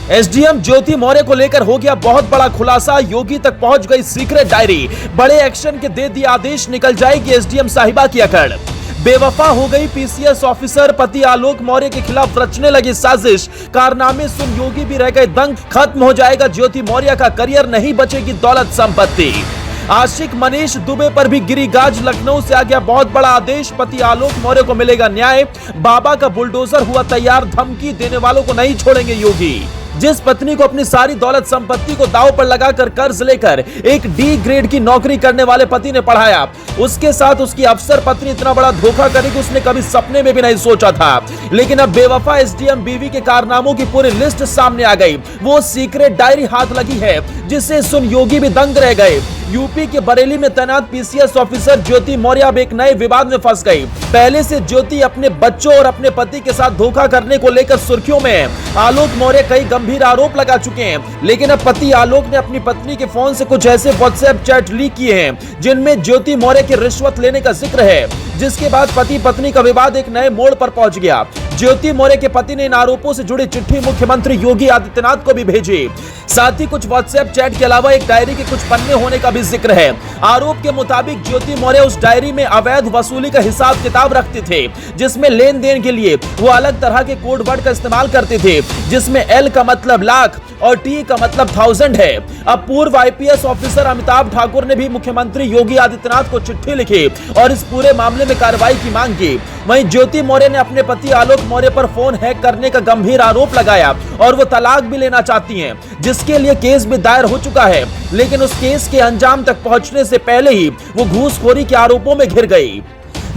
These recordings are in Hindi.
एसडीएम ज्योति मौर्य को लेकर हो गया बहुत बड़ा खुलासा। योगी तक पहुंच गई सीक्रेट डायरी। बड़े एक्शन के दे दिया आदेश, निकल जाएगी एसडीएम साहिबा की अकड़। बेवफा हो गई पीसीएस ऑफिसर, पति आलोक मौर्य के खिलाफ रचने लगी साजिश। कारनामे सुन योगी भी रह गए दंग। खत्म हो जाएगा ज्योति मौर्य का करियर, नहीं बचेगी दौलत संपत्ति। आशिक मनीष दुबे पर भी गिरी गाज। लखनऊ से आ गया बहुत बड़ा आदेश, पति आलोक मौर्य को मिलेगा न्याय। बाबा का बुलडोजर हुआ तैयार, धमकी देने वालों को नहीं छोड़ेंगे योगी। जिस पत्नी को अपनी सारी दौलत संपत्ति को दांव पर लगाकर कर्ज लेकर एक डी ग्रेड की नौकरी करने वाले पति ने पढ़ाया, उसके साथ उसकी अफसर पत्नी इतना बड़ा धोखा करेगी उसने कभी सपने में भी नहीं सोचा था। लेकिन अब बेवफा एसडीएम बीवी के कारनामों की पूरी लिस्ट सामने आ गई। वो सीक्रेट डायरी हाथ लगी है जिसे सुन योगी भी दंग रह गए। यूपी के बरेली में तैनात पीसीएस ऑफिसर ज्योति मौर्य अब एक नए विवाद में फंस गई। पहले से ज्योति अपने बच्चों और अपने पति के साथ धोखा करने को लेकर सुर्खियों में है। आलोक मौर्य कई गंभीर आरोप लगा चुके हैं, लेकिन अब पति आलोक ने अपनी पत्नी के फोन से कुछ ऐसे व्हाट्सएप चैट लीक किए हैं जिनमें ज्योति मौर्य की रिश्वत लेने का जिक्र है, जिसके बाद पति पत्नी का विवाद एक नए मोड़ पर पहुंच गया। ज्योति मौर्य के पति ने इन आरोपों से जुड़ी चिट्ठी मुख्यमंत्री योगी आदित्यनाथ को भी भेजी। साथ ही कुछ व्हाट्सएप चैट के अलावा एक डायरी के कुछ पन्ने होने का भी जिक्र है। आरोप के मुताबिक ज्योति मौर्य उस डायरी में अवैध वसूली का हिसाब किताब रखते थे, जिसमें लेन देन के लिए वो अलग तरह के कोड वर्ड का इस्तेमाल करते थे, जिसमें एल का मतलब लाख और टी का मतलब 1000 है। अब पूर्व आईपीएस ऑफिसर अमिताभ ठाकुर ने भी मुख्यमंत्री योगी आदित्यनाथ को चिट्ठी लिखी और इस पूरे मामले में कार्रवाई की मांग की। वहीं ज्योति मौर्य ने अपने पति आलोक मौर्य पर फोन हैक करने का गंभीर आरोप लगाया और वो तलाक भी लेना चाहती हैं, जिसके लिए केस भी दायर हो चुका है। लेकिन उस केस के अंजाम तक पहुंचने से पहले ही वो घूसखोरी के आरोपों में घिर गई,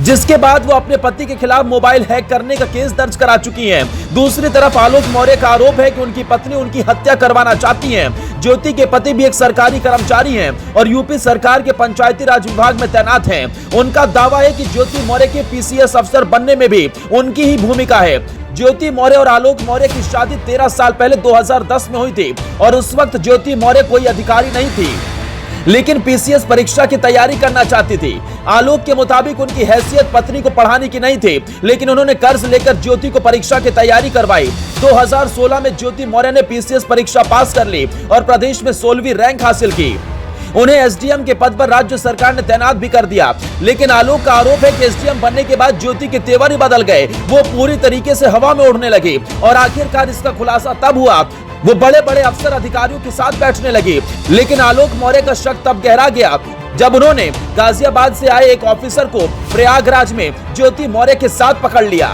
जिसके बाद वो अपने पति के खिलाफ मोबाइल हैक करने का केस दर्ज करा चुकी हैं। दूसरी तरफ आलोक मौर्य का आरोप है कि उनकी पत्नी उनकी हत्या करवाना चाहती हैं। ज्योति के पति भी एक सरकारी कर्मचारी हैं और यूपी सरकार के पंचायती राज विभाग में तैनात हैं। उनका दावा है कि ज्योति मौर्य के पीसीएस अफसर बनने में भी उनकी ही भूमिका है। ज्योति मौर्य और आलोक मौर्य की शादी 13 साल पहले 2010 में हुई थी और उस वक्त ज्योति मौर्य कोई अधिकारी नहीं थी, लेकिन पीसीएस परीक्षा की तैयारी करना चाहती थी। आलोक के मुताबिक उनकी हैसियत पत्नी को पढ़ाने की नहीं थी, लेकिन उन्होंने कर्ज लेकर ज्योति को परीक्षा की तैयारी करवाई। 2016 में ज्योति मौर्य ने पीसीएस परीक्षा पास कर ली और प्रदेश में 16वीं रैंक हासिल की। उन्हें एसडीएम के पद पर राज्य सरकार ने तैनात भी कर दिया। लेकिन आलोक का आरोप है कि एसडीएम बनने के बाद ज्योति के तेवर ही बदल गए, वो पूरी तरीके से हवा में उड़ने लगी और आखिरकार इसका खुलासा तब हुआ वो बड़े बड़े अफसर अधिकारियों के साथ बैठने लगी। लेकिन आलोक मौर्य का शक तब गहरा गया जब उन्होंने गाजियाबाद से आए एक ऑफिसर को प्रयागराज में ज्योति मौर्य के साथ पकड़ लिया।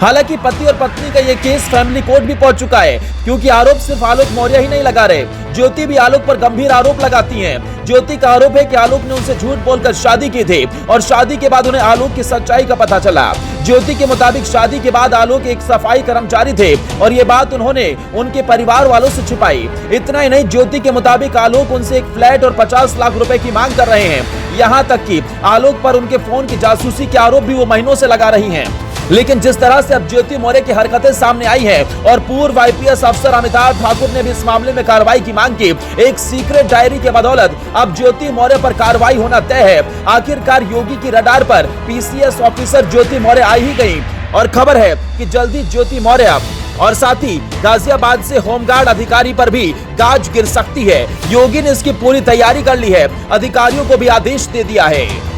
हालांकि पति और पत्नी का ये केस फैमिली कोर्ट भी पहुंच चुका है, क्योंकि आरोप सिर्फ आलोक मौर्य ही नहीं लगा रहे, ज्योति भी आलोक पर गंभीर आरोप लगाती हैं। ज्योति का आरोप है कि आलोक ने उनसे झूठ बोलकर शादी की थी और शादी के बाद उन्हें आलोक की सच्चाई का पता चला। ज्योति के मुताबिक शादी के बाद आलोक एक सफाई कर्मचारी थे और ये बात उन्होंने उनके परिवार वालों से छिपाई। इतना ही नहीं, ज्योति के मुताबिक आलोक उनसे एक फ्लैट और 50 लाख रुपए की मांग कर रहे हैं। यहाँ तक कि आलोक पर उनके फोन की जासूसी के आरोप भी वो महीनों से लगा रही हैं। लेकिन जिस तरह से अब ज्योति मौर्य की हरकतें सामने आई है और पूर्व आईपीएस अफसर अमिताभ ठाकुर ने भी इस मामले में कार्रवाई की मांग की, एक सीक्रेट डायरी के बदौलत अब ज्योति मौर्य पर कार्रवाई होना तय है। आखिरकार योगी की रडार पर पीसीएस ऑफिसर ज्योति मौर्य आ ही गई और खबर है कि जल्दी ज्योति मौर्य और साथ ही गाजियाबाद से होमगार्ड अधिकारी पर भी गाज गिर सकती है। योगी ने इसकी पूरी तैयारी कर ली है, अधिकारियों को भी आदेश दे दिया है।